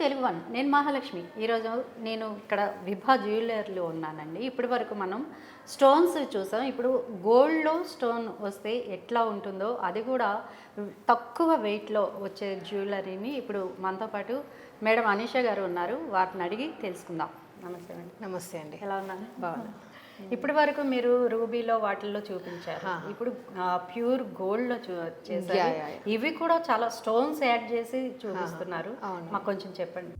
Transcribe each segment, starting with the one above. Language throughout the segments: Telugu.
తెలుగు వన్. నేను మహాలక్ష్మి. ఈరోజు నేను ఇక్కడ విభా జ్యువెలర్లో ఉన్నానండి. ఇప్పటి వరకు మనం స్టోన్స్ చూసాం. ఇప్పుడు గోల్డ్లో స్టోన్ వస్తే ఎట్లా ఉంటుందో, అది కూడా తక్కువ వెయిట్లో వచ్చే జ్యువెలరీని ఇప్పుడు మనతో పాటు మేడం అనీషా గారు ఉన్నారు. వాటిని అడిగి తెలుసుకుందాం. నమస్తే అండి. నమస్తే అండి. ఎలా ఉన్నారు? బాగున్నా. ఇప్పటి వరకు మీరు రూబీలో వాటిల్లో చూపించారు. ఇప్పుడు ప్యూర్ గోల్డ్లో చేశారు. ఇవి కూడా చాలా స్టోన్స్ యాడ్ చేసి చూపిస్తున్నారు. మాకు కొంచెం చెప్పండి.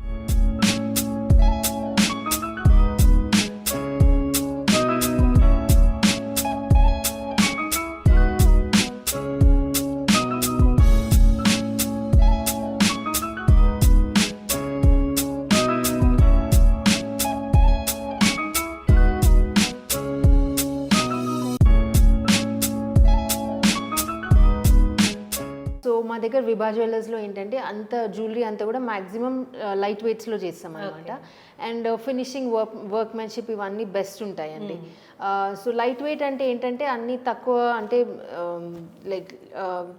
సో మా దగ్గర విభా జ్యువెలర్స్లో ఏంటంటే అంత జ్యువెలరీ అంతా కూడా మ్యాక్సిమం లైట్ వెయిట్స్లో చేస్తాం అనమాట. అండ్ ఫినిషింగ్ వర్క్మెన్షిప్ ఇవన్నీ బెస్ట్ ఉంటాయండి. సో లైట్ వెయిట్ అంటే ఏంటంటే అన్నీ తక్కువ, అంటే లైక్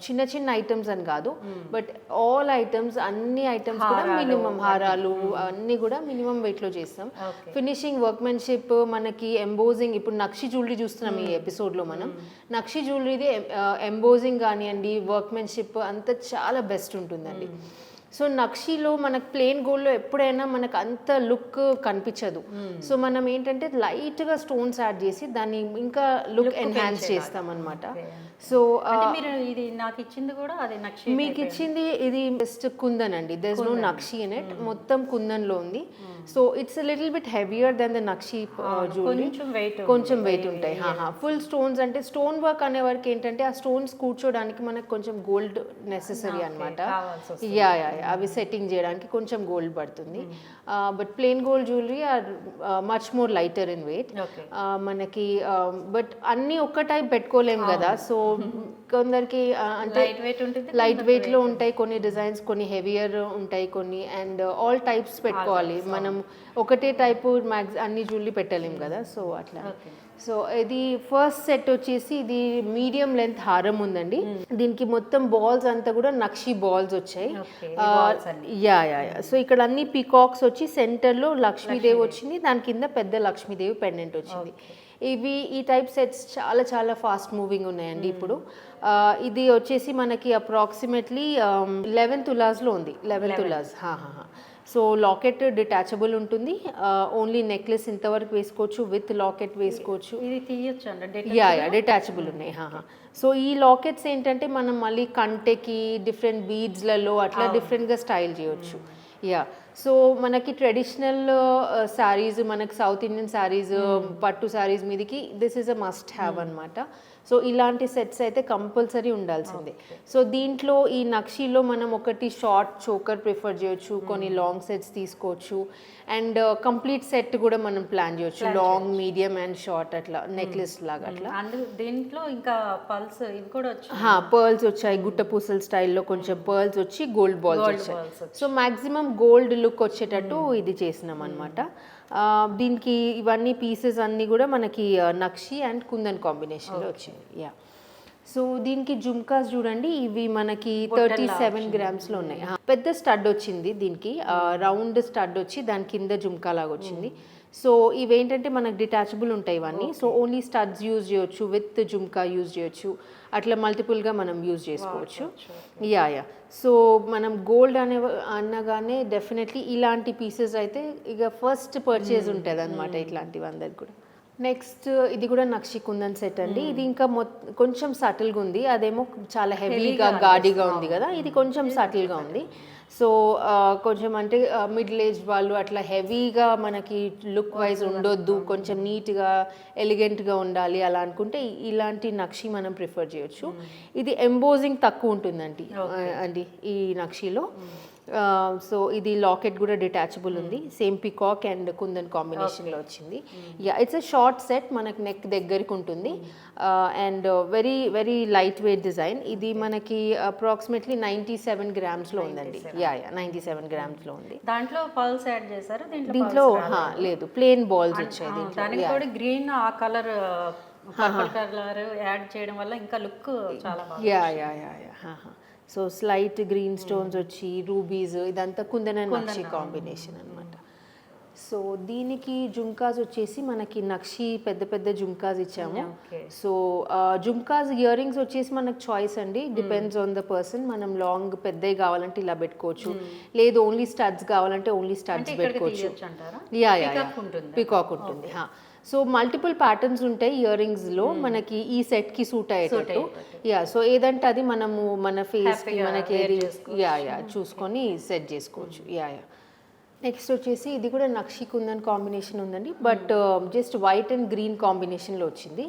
చిన్న చిన్న ఐటమ్స్ అని కాదు, బట్ ఆల్ ఐటమ్స్, అన్ని ఐటమ్స్ కూడా మినిమం, హారాలు అన్నీ కూడా మినిమం వెయిట్లో చేస్తాం. ఫినిషింగ్ వర్క్మెన్షిప్, మనకి ఎంబోజింగ్, ఇప్పుడు నక్షి జ్యువెలరీ చూస్తున్నాం ఈ ఎపిసోడ్లో మనం. నక్షి జ్యువెలరీది ఎంబోజింగ్ కానివ్వండి, వర్క్మెన్షిప్ అంతా చాలా బెస్ట్ ఉంటుందండి. సో నక్షిలో మనకు ప్లెయిన్ గోల్డ్లో ఎప్పుడైనా మనకు అంత లుక్ కనిపించదు. సో మనం ఏంటంటే లైట్గా స్టోన్స్ యాడ్ చేసి దాన్ని ఇంకా లుక్ ఎన్హాన్స్ చేస్తాం అనమాట. సో మీరు ఇది నాకు ఇచ్చింది కూడా అది నక్షి, మీకు ఇచ్చింది ఇది జస్ట్ కుందన్ అండి. There is no nakshi in it, మొత్తం కుందన్లో ఉంది. So it's little bit heavier than the nakshi jewellery, కొంచెం వెయిట్ ఉంటాయి. ఫుల్ స్టోన్స్ అంటే స్టోన్ వర్క్ అనే వరకు ఏంటంటే ఆ స్టోన్స్ కూర్చోడానికి మనకు కొంచెం గోల్డ్ నెసెసరీ అనమాట. యా అవి సెట్టింగ్ చేయడానికి కొంచెం గోల్డ్ పడుతుంది. But plain gold jewellery are much more lighter in weight మనకి. బట్ అన్నీ ఒక్క టైప్ పెట్టుకోలేము కదా. సో కొందరికి అంటే లైట్ వెయిట్లో ఉంటాయి కొన్ని డిజైన్స్, కొన్ని హెవియర్ ఉంటాయి కొన్ని, అండ్ ఆల్ టైప్స్ పెట్టుకోవాలి మనం. ఒకటే టైపు అన్ని జ్యువెలరీ పెట్టలేము కదా. సో అట్లా. సో ఇది ఫస్ట్ సెట్ వచ్చేసి ఇది మీడియం లెంత్ హారం ఉందండి. దీనికి మొత్తం బాల్స్ అంతా కూడా నక్షి బాల్స్ వచ్చాయి. సో ఇక్కడ అన్ని పీకాక్స్ వచ్చి సెంటర్లో లక్ష్మీదేవి వచ్చింది, దాని కింద పెద్ద లక్ష్మీదేవి పెండెంట్ వచ్చింది. ఇవి ఈ టైప్ సెట్స్ చాలా చాలా ఫాస్ట్ మూవింగ్ ఉన్నాయండి ఇప్పుడు. ఇది వచ్చేసి మనకి అప్రాక్సిమేట్లీ 11 తులాస్లో ఉంది. 11 తులాస్. సో లాకెట్ డిటాచబుల్ ఉంటుంది. ఓన్లీ నెక్లెస్ ఇంతవరకు వేసుకోవచ్చు, విత్ లాకెట్ వేసుకోవచ్చు. ఇది తీయొచ్చు అండి. డిటాచబుల్ ఉన్నాయి. సో ఈ లాకెట్స్ ఏంటంటే మనం మళ్ళీ కంటెకి డిఫరెంట్ బీడ్స్లలో అట్లా డిఫరెంట్గా స్టైల్ చేయొచ్చు. సో మనకి ట్రెడిషనల్ శారీస్, మనకి సౌత్ ఇండియన్ శారీస్, పట్టు శారీస్ మీదకి this is a must have అనమాట. సో ఇలాంటి సెట్స్ అయితే కంపల్సరీ ఉండాల్సిందే. సో దీంట్లో ఈ నక్షిలో మనం ఒకటి షార్ట్ చోకర్ ప్రిఫర్ చేయొచ్చు, కొన్ని లాంగ్ సెట్స్ తీసుకోవచ్చు, అండ్ కంప్లీట్ సెట్ కూడా మనం ప్లాన్ చేయొచ్చు, లాంగ్, మీడియం అండ్ షార్ట్ అట్లా నెక్లెస్ లాగా అట్లా. దీంట్లో ఇంకా పర్ల్స్ ఇవి కూడా వచ్చాయి. పర్ల్స్ వచ్చాయి, గుట్ట పూసల స్టైల్లో కొంచెం పర్ల్స్ వచ్చి గోల్డ్ బాల్స్ వచ్చాయి. సో మాక్సిమం గోల్డ్ లుక్ వచ్చేటట్టు ఇది చేసినాం అనమాట. దీనికి ఇవన్నీ పీసెస్ అన్నీ కూడా మనకి నక్షి అండ్ కుందన్ కాంబినేషన్లో వచ్చింది. సో దీనికి జుమ్కాస్ చూడండి, ఇవి మనకి 37 గ్రామ్స్లో ఉన్నాయి. పెద్ద స్టడ్ వచ్చింది దీనికి, రౌండ్ స్టడ్ వచ్చి దాని కింద జుమ్కా లాగా వచ్చింది. సో ఇవేంటంటే మనకు డిటాచబుల్ ఉంటాయి ఇవన్నీ. సో ఓన్లీ స్టడ్స్ యూజ్ చేయొచ్చు, విత్ జుమ్కా యూజ్ చేయొచ్చు, అట్లా మల్టిపుల్గా మనం యూజ్ చేసుకోవచ్చు. సో మనం గోల్డ్ అనగానే డెఫినెట్లీ ఇలాంటి పీసెస్ అయితే ఇక ఫస్ట్ పర్చేజ్ ఉంటుంది అనమాట ఇట్లాంటివి అందరికి కూడా. నెక్స్ట్ ఇది కూడా నక్షి కుందన్ సెట్ అండి. ఇది ఇంకా కొంచెం సటిల్గా ఉంది, అదేమో చాలా హెవీగా గాడిగా ఉంది కదా, ఇది కొంచెం సటిల్గా ఉంది. సో కొంచెం అంటే మిడిల్ ఏజ్ వాళ్ళు అట్లా హెవీగా మనకి లుక్ వైజ్ ఉండొద్దు, కొంచెం నీట్గా ఎలిగెంట్గా ఉండాలి అలా అనుకుంటే ఇలాంటి నక్షి మనం ప్రిఫర్ చేయొచ్చు. ఇది ఎంబోజింగ్ తక్కువ ఉంటుందండి అండి ఈ నక్షిలో. సో ఇది లాకెట్ కూడా డిటాచబుల్ ఉంది, సేమ్ పికాక్ అండ్ కుందన్ కాంబినేషన్లో వచ్చింది. ఇట్స్ ఎ షార్ట్ సెట్, మనకి నెక్ దగ్గరికి ఉంటుంది, and very very light weight design. ఇది మనకి అప్రాక్సిమేట్లీ 97 గ్రామ్స్లో ఉందండి. 97 గ్రామ్స్లో ఉంది. దాంట్లో పర్ల్స్ యాడ్ చేశారు దీంట్లో? లేదు, ప్లెయిన్ బాల్స్ వచ్చాయి దీంట్లో. గ్రీన్ ఆ కలర్ కలర్ యాడ్ చేయడం వల్ల ఇంకా లుక్ చాలా సో స్లైట్ గ్రీన్ స్టోన్స్ వచ్చి రూబీస్, ఇదంతా కుందన్ అండ్ నక్షి కాంబినేషన్ అనమాట. సో దీనికి జుమ్కాస్ వచ్చేసి మనకి నక్షి పెద్ద పెద్ద జుమ్కాస్ ఇచ్చాము. సో జుమ్కాస్ ఇయర్ రింగ్స్ వచ్చేసి మనకు చాయిస్ అండి, డిపెండ్స్ ఆన్ ద పర్సన్. మనం లాంగ్ పెద్దవి కావాలంటే ఇలా పెట్టుకోవచ్చు, లేదు ఓన్లీ స్టడ్స్ కావాలంటే ఓన్లీ స్టడ్స్ పెట్టుకోవచ్చు. యా పికాక్ ఉంటుంది. సో మల్టిపుల్ ప్యాటర్న్స్ ఉంటాయి ఇయర్ రింగ్స్ లో మనకి ఈ సెట్ కి సూట్ అయ్యేటట్టు. యా సో ఏదంటే అది మనము మన ఫేస్ కి మనకి ఏది చూసుకొని సెట్ చేసుకోవచ్చు. యా. నెక్స్ట్ వచ్చేసి ఇది కూడా నక్షి కుందన్ కాంబినేషన్ ఉందండి, but just white and green కాంబినేషన్లో వచ్చింది.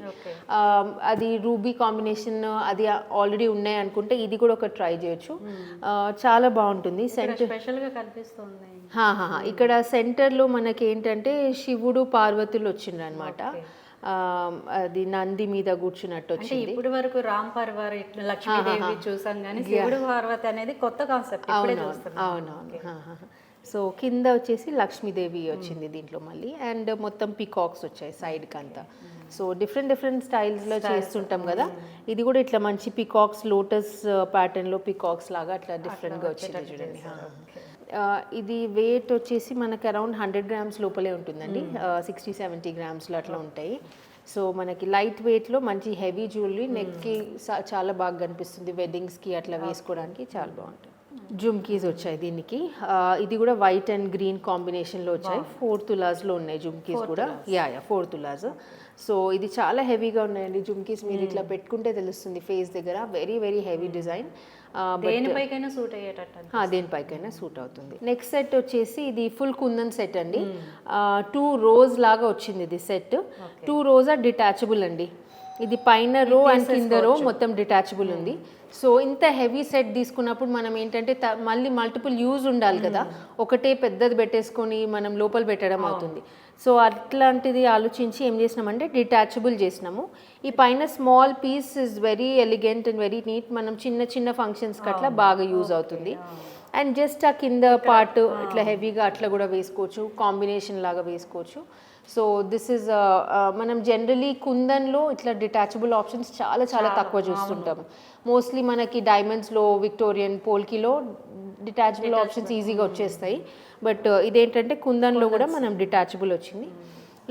అది రూబీ కాంబినేషన్ అది ఆల్రెడీ ఉన్నాయి అనుకుంటే ఇది కూడా ఒక ట్రై చేయొచ్చు. చాలా బాగుంటుంది. స్పెషల్గా కనిపిస్తుంది. ఇక్కడ సెంటర్లో మనకి ఏంటంటే శివుడు పార్వతులు వచ్చిండ్రు అనమాట. అది నంది మీద కూర్చున్నట్టు వచ్చింది. ఇప్పుడు వరకు రామ్ పర్వార్ లక్ష్మీదేవి చూసాం కానీ శివుడు పార్వతి అనేది కొత్త కాన్సెప్ట్. అవునవును. సో కింద వచ్చేసి లక్ష్మీదేవి వచ్చింది దీంట్లో మళ్ళీ, అండ్ మొత్తం పికాక్స్ వచ్చాయి సైడ్కి అంతా. సో డిఫరెంట్ స్టైల్స్లో చేస్తుంటాం కదా, ఇది కూడా ఇట్లా మంచి పికాక్స్ లోటస్ ప్యాటర్న్లో పికాక్స్ లాగా అట్లా డిఫరెంట్గా వచ్చింది చూడండి. ఇది వెయిట్ వచ్చేసి మనకి అరౌండ్ 100 grams లోపలే ఉంటుందండి, 60-70 grams అట్లా ఉంటాయి. సో మనకి లైట్ వెయిట్లో మంచి హెవీ జ్యువెలరీ, నెక్కి చాలా బాగా కనిపిస్తుంది, వెడ్డింగ్స్కి అట్లా వేసుకోవడానికి చాలా బాగుంటుంది. జుమ్కీస్ వచ్చాయి దీనికి, ఇది కూడా వైట్ అండ్ గ్రీన్ కాంబినేషన్లో వచ్చాయి. 4 తులాస్లో ఉన్నాయి జుమ్కీస్ కూడా. 4 తులాస్. సో ఇది చాలా హెవీగా ఉన్నాయండి జుమ్కీస్, మీరు ఇట్లా పెట్టుకుంటే తెలుస్తుంది ఫేస్ దగ్గర. వెరీ వెరీ హెవీ డిజైన్, దేనిపైకైనా సూట్ అయ్యేటట్టు, దేనిపైకైనా సూట్ అవుతుంది. నెక్స్ట్ సెట్ వచ్చేసి ఇది ఫుల్ కుందన్ సెట్ అండి. 2 rows లాగా వచ్చింది ఇది సెట్. 2 rows డిటాచబుల్ అండి. ఇది పైన రో అండ్ కింద రో మొత్తం డిటాచబుల్ ఉంది. సో ఇంత హెవీ సెట్ తీసుకున్నప్పుడు మనం ఏంటంటే మళ్ళీ మల్టిపుల్ యూజ్ ఉండాలి కదా, ఒకటే పెద్దది పెట్టేసుకొని మనం లోపల పెట్టడం అవుతుంది. సో అట్లాంటిది ఆలోచించి ఏం చేసినామంటే డిటాచబుల్ చేసినాము. ఈ పైన small piece is very elegant and very neat, మనం చిన్న చిన్న ఫంక్షన్స్కి అట్లా బాగా యూజ్ అవుతుంది. అండ్ జస్ట్ ఆ కింద పార్ట్ ఇట్లా హెవీగా అట్లా కూడా వేసుకోవచ్చు, కాంబినేషన్ లాగా వేసుకోవచ్చు. సో దిస్ ఇస్ మనం జనరలీ కుందన్లో ఇట్లా డిటాచబుల్ ఆప్షన్స్ చాలా చాలా తక్కువ చూస్తుంటాము. మోస్ట్లీ మనకి డైమండ్స్లో, విక్టోరియన్, పోల్కీలో డిటాచబుల్ ఆప్షన్స్ ఈజీగా వచ్చేస్తాయి. బట్ ఇదేంటంటే కుందన్లో కూడా మనం డిటాచబుల్ వచ్చింది.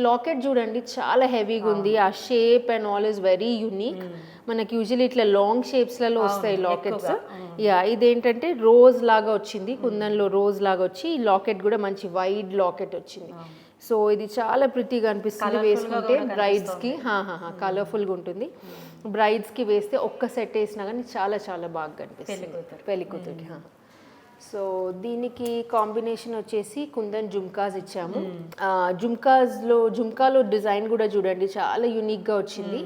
లాకెట్ చూడండి చాలా హెవీగా ఉంది, ఆ shape and all is very unique. మనకి యూజువల్లీ ఇట్లా లాంగ్ షేప్స్లలో వస్తాయి లాకెట్స్. ఇదేంటంటే రోజ్ లాగా వచ్చింది, కుందన్లో రోజ్ లాగా వచ్చి లాకెట్ కూడా మంచి వైడ్ లాకెట్ వచ్చింది. సో ఇది చాలా ప్రిటీగా అనిపిస్తుంది వేసుకుంటే బ్రైడ్స్కి. కలర్ఫుల్గా ఉంటుంది, బ్రైడ్స్కి వేస్తే ఒక్క సెట్ వేసినా కానీ చాలా చాలా బాగా కనిపిస్తుంది పెళ్ళికూతురికి. సో దీనికి కాంబినేషన్ వచ్చేసి కుందన్ జుమ్కాస్ ఇచ్చాము. జుమ్కాలో డిజైన్ కూడా చూడండి చాలా యూనిక్గా వచ్చింది.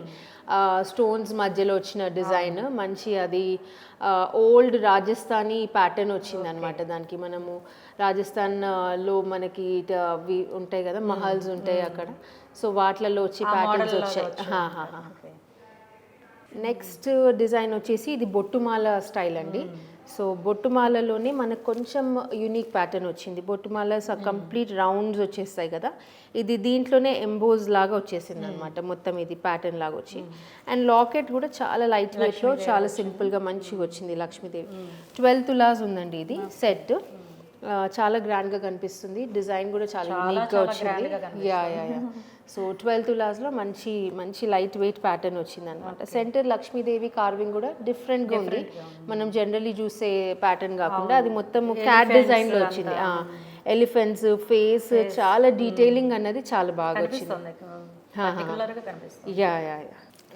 స్టోన్స్ మధ్యలో వచ్చిన డిజైన్ మంచి, అది ఓల్డ్ రాజస్థానీ ప్యాటర్న్ వచ్చింది అనమాట. దానికి మనము రాజస్థాన్లో మనకి ఉంటాయి కదా, మహల్స్ ఉంటాయి అక్కడ, సో వాటిలలో వచ్చి ప్యాటర్న్స్ వచ్చాయి. నెక్స్ట్ డిజైన్ వచ్చేసి ఇది బొట్టుమాల స్టైల్ అండి. సో బొట్టుమాలలోనే మనకు కొంచెం యూనిక్ ప్యాటర్న్ వచ్చింది. బొట్టుమాల కంప్లీట్ రౌండ్స్ వచ్చేస్తాయి కదా, ఇది దీంట్లోనే ఎంబోజ్ లాగా వచ్చేసింది అనమాట మొత్తం, ఇది ప్యాటర్న్ లాగా వచ్చి. అండ్ లాకెట్ కూడా చాలా లైట్ వెయిట్లో చాలా సింపుల్గా మంచిగా వచ్చింది లక్ష్మీదేవి. 12 తులాస్ ఉందండి ఇది సెట్. చాలా గ్రాండ్గా కనిపిస్తుంది, డిజైన్ కూడా చాలా యూనిక్గా వచ్చింది. యా. సో 12 తులాస్లో మంచి మంచి లైట్ వెయిట్ ప్యాటర్న్ వచ్చింది అనమాట. సెంటర్ లక్ష్మీదేవి కార్వింగ్ కూడా డిఫరెంట్గా ఉంది, మనం జనరలీ చూసే ప్యాటర్న్ కాకుండా అది మొత్తం క్యాట్ డిజైన్లో వచ్చింది. ఎలిఫెంట్స్ ఫేస్ చాలా డీటెయిలింగ్ అన్నది చాలా బాగా వచ్చింది. యా.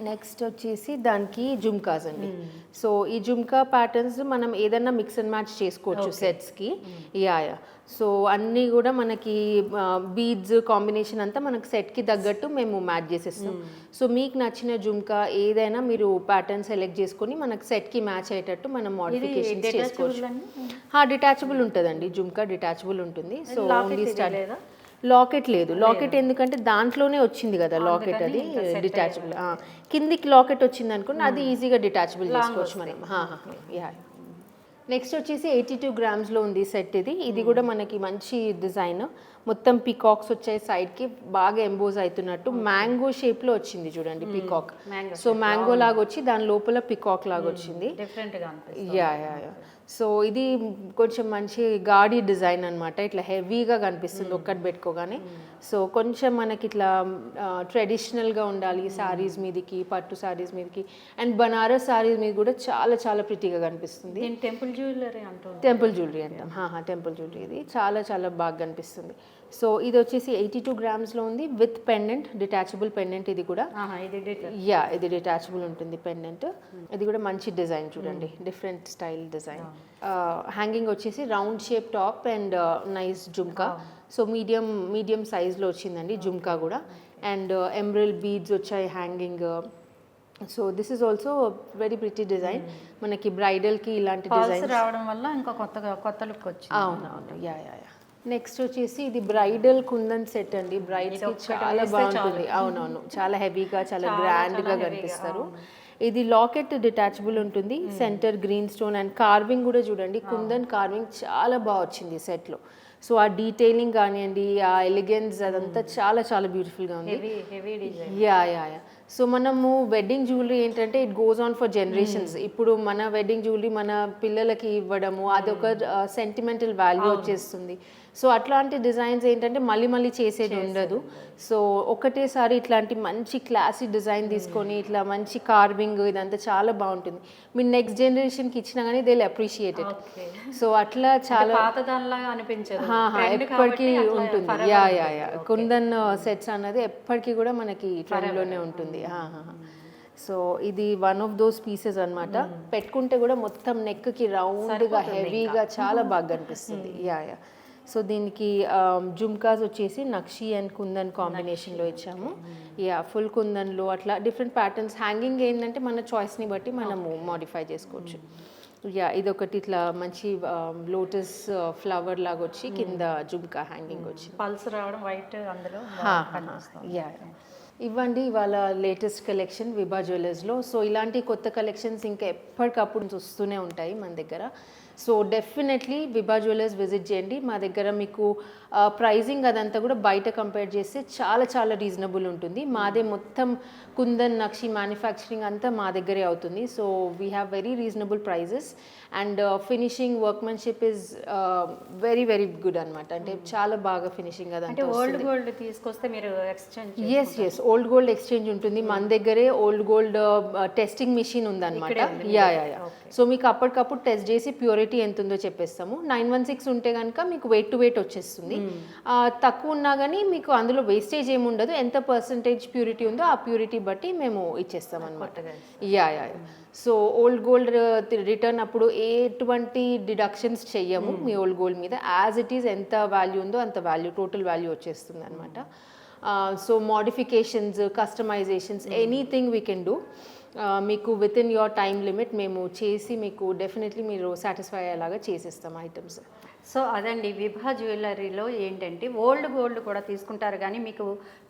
నెక్స్ట్ వచ్చేసి దానికి జుమ్కాస్ అండి. సో ఈ జుమ్కా ప్యాటర్న్స్ మనం ఏదైనా మిక్స్ అండ్ మ్యాచ్ చేసుకోవచ్చు సెట్స్కి. యా. సో అన్నీ కూడా మనకి బీడ్స్ కాంబినేషన్ అంతా మనకి సెట్కి తగ్గట్టు మేము మ్యాచ్ చేసేస్తాం. సో మీకు నచ్చిన జుమ్కా ఏదైనా మీరు ప్యాటర్న్ సెలెక్ట్ చేసుకొని మనకి సెట్కి మ్యాచ్ అయ్యేటట్టు మనం మోడిఫికేషన్ చేసుకోవచ్చు. డిటాచబుల్ ఉంటుందండి, జుమ్కా డిటాచబుల్ ఉంటుంది. సో ఓన్లీ లాకెట్ లేదు, లాకెట్ ఎందుకంటే దాంట్లోనే వచ్చింది కదా లాకెట్, అది డిటాచబుల్. కిందికి లాకెట్ వచ్చింది అనుకోండి, అది ఈజీగా డిటాచబుల్ చేసుకోవచ్చు మనం. యా. నెక్స్ట్ వచ్చేసి 82 గ్రామ్స్లో ఉంది సెట్ ఇది కూడా మనకి మంచి డిజైన్, మొత్తం పికాక్స్ వచ్చాయి సైడ్కి, బాగా ఎంబోజ్ అవుతున్నట్టు మ్యాంగో షేప్లో వచ్చింది చూడండి పికాక్. సో మ్యాంగో లాగా వచ్చి దాని లోపల పికాక్ లాగా వచ్చింది. డిఫరెంట్గా యా యా యా. సో ఇది కొంచెం మంచి గాడి డిజైన్ అనమాట, ఇట్లా హెవీగా కనిపిస్తుంది ఒక్కటి పెట్టుకోగానే. సో కొంచెం మనకి ఇట్లా ట్రెడిషనల్గా ఉండాలి శారీస్ మీదకి, పట్టు శారీస్ మీదకి, అండ్ బనారస్ శారీస్ మీద కూడా చాలా చాలా ప్రిటీగా కనిపిస్తుంది. టెంపుల్ జ్యువెలరీ అంటాం, టెంపుల్ జ్యువెలరీ అంటాం, టెంపుల్ జ్యువెలరీ. ఇది చాలా చాలా బాగా కనిపిస్తుంది. సో ఇది వచ్చేసి 82 గ్రామ్స్లో ఉంది విత్ పెండెంట్, డిటాచబుల్ పెండెంట్. ఇది కూడా యా, ఇది డిటాచబుల్ ఉంటుంది పెండెంట్. ఇది కూడా మంచి డిజైన్ చూడండి, డిఫరెంట్ స్టైల్ డిజైన్. హ్యాంగింగ్ వచ్చేసి round shape top and nice jhumka. So medium సైజ్లో వచ్చిందండి జుమ్కా కూడా, అండ్ ఎమరల్డ్ బీడ్స్ వచ్చాయి hanging. So this is also very pretty design. మనకి బ్రైడల్కి ఇలాంటి డిజైన్ రావడం వల్ల ఇంకా కొత్త లుక్ వచ్చింది. అవునవును, యా యా యా. నెక్స్ట్ వచ్చేసి ఇది బ్రైడల్ కుందన్ సెట్ అండి, బ్రైడ్స్కి చాలా బాగుంటుంది. అవునవును, చాలా హెవీగా చాలా గ్రాండ్గా కనిపిస్తారు. ఇది లాకెట్ డిటాచబుల్ ఉంటుంది, centre green stone and carving కూడా చూడండి, కుందన్ కార్వింగ్ చాలా బాగా వచ్చింది సెట్లో. సో ఆ డీటెయిలింగ్ కానివ్వండి, ఆ ఎలిగెన్స్ అదంతా చాలా చాలా బ్యూటిఫుల్గా ఉంది. Yeah yeah yeah. సో మనము వెడ్డింగ్ జ్యువెలరీ ఏంటంటే it goes on for generations. ఇప్పుడు మన వెడ్డింగ్ జ్యువెలరీ మన పిల్లలకి ఇవ్వడము, అది ఒక సెంటిమెంటల్ వాల్యూ వచ్చేస్తుంది. సో అట్లాంటి డిజైన్స్ ఏంటంటే మళ్ళీ చేసేది ఉండదు. సో ఒకటేసారి ఇట్లాంటి మంచి క్లాసీ డిజైన్ తీసుకొని ఇట్లా మంచి కార్వింగ్ ఇదంతా చాలా బాగుంటుంది. మీరు నెక్స్ట్ జనరేషన్కి ఇచ్చినా కానీ they will appreciate it. So అట్లా చాలా ఎప్పటికీ ఉంటుంది. Yeah yeah yeah. Kundan sets అన్నది ఎప్పటికీ కూడా మనకి ట్రెండ్లోనే ఉంటుంది. సో ఇది వన్ ఆఫ్ దోస్ పీసెస్ అనమాట. పెట్టుకుంటే కూడా మొత్తం నెక్కి రౌండ్గా హెవీగా చాలా బాగా కనిపిస్తుంది. Yeah yeah. సో దీనికి జుమ్కాస్ వచ్చేసి నక్షి అండ్ కుందన్ కాంబినేషన్లో ఇచ్చాము. యా, ఫుల్ కుందన్లో అట్లా డిఫరెంట్ ప్యాటర్న్స్. హ్యాంగింగ్ ఏంటంటే మన చాయిస్ని బట్టి మనము మోడిఫై చేసుకోవచ్చు. యా, ఇది ఒకటి ఇట్లా మంచి లోటస్ ఫ్లవర్ లాగా వచ్చి కింద జుమ్కా హ్యాంగింగ్ వచ్చి పల్స్ రావడం వైట్ అందులో. యా, ఇవ్వండి ఇవాళ లేటెస్ట్ కలెక్షన్ విభా జ్యువెలర్స్లో. సో ఇలాంటి కొత్త కలెక్షన్స్ ఇంకా ఎప్పటికప్పుడు వస్తూనే ఉంటాయి మన దగ్గర. సో డెఫినెట్లీ విభా జ్యువెలర్స్ విజిట్ చేయండి. మా దగ్గర మీకు ప్రైజింగ్ అదంతా కూడా బయట కంపేర్ చేస్తే చాలా చాలా రీజనబుల్ ఉంటుంది. మాదే మొత్తం కుందన్ నక్షి మ్యానుఫ్యాక్చరింగ్ అంతా మా దగ్గరే అవుతుంది. So we have very reasonable prices and finishing workmanship is very very good అనమాట. అంటే చాలా బాగా ఫినిషింగ్ అదంతా. ఓల్డ్ గోల్డ్ తీసుకొస్తే మీరు exchange? Yes, old gold exchange ఉంటుంది. మన దగ్గరే ఓల్డ్ గోల్డ్ టెస్టింగ్ మిషన్ ఉందన్నమాట. Yeah yeah yeah. సో మీకు అప్పటికప్పుడు టెస్ట్ చేసి ప్యూరిటీ ఎంత ఉందో చెప్పేస్తాము. 916 ఉంటే కనుక మీకు వెయిట్ టు వెయిట్ వచ్చేస్తుంది. తక్కువ ఉన్నా కానీ మీకు అందులో వేస్టేజ్ ఏమి ఉండదు. ఎంత పర్సంటేజ్ ప్యూరిటీ ఉందో ఆ ప్యూరిటీ బట్టి మేము ఇచ్చేస్తాం అనమాట. Yeah yeah. So old gold return అప్పుడు ఎటువంటి డిడక్షన్స్ చెయ్యము మీ ఓల్డ్ గోల్డ్ మీద. యాజ్ ఇట్ ఈస్ ఎంత వాల్యూ ఉందో అంత వాల్యూ, టోటల్ వాల్యూ వచ్చేస్తుంది అనమాట. So modifications, customisations, anything we can do. మీకు within your time limit మేము చేసి మీకు డెఫినెట్లీ మీరు సాటిస్ఫై అయ్యేలాగా చేసేస్తాం ఐటమ్స్. సో అదండి, విభా జ్యువెలరీలో ఏంటంటే ఓల్డ్ గోల్డ్ కూడా తీసుకుంటారు కానీ మీకు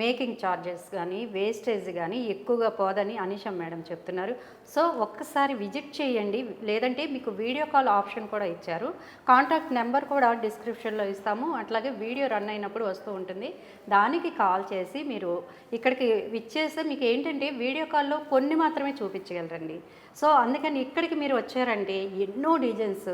మేకింగ్ ఛార్జెస్ కానీ వేస్టేజ్ కానీ ఎక్కువగా పోదని అనిషా మేడం చెప్తున్నారు. సో ఒక్కసారి విజిట్ చేయండి, లేదంటే మీకు వీడియో కాల్ ఆప్షన్ కూడా ఇచ్చారు. కాంటాక్ట్ నెంబర్ కూడా డిస్క్రిప్షన్లో ఇస్తాము. అట్లాగే వీడియో రన్ అయినప్పుడు వస్తూ ఉంటుంది, దానికి కాల్ చేసి మీరు ఇక్కడికి విచ్చేస్తే మీకు ఏంటంటే వీడియో కాల్లో కొన్ని మాత్రమే చూపించగలరండి. సో అందుకని ఇక్కడికి మీరు వచ్చారంటే ఎన్నో డిజైన్స్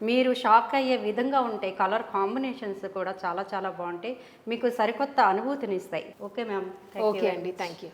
మీరు షాక్ అయ్యే విధంగా ఉంటాయి. కలర్ కాంబినేషన్స్ కూడా చాలా చాలా బాగుంటాయి, మీకు సరికొత్త అనుభూతిని ఇస్తాయి. Okay ma'am. ఓకే అండి, థ్యాంక్ యూ.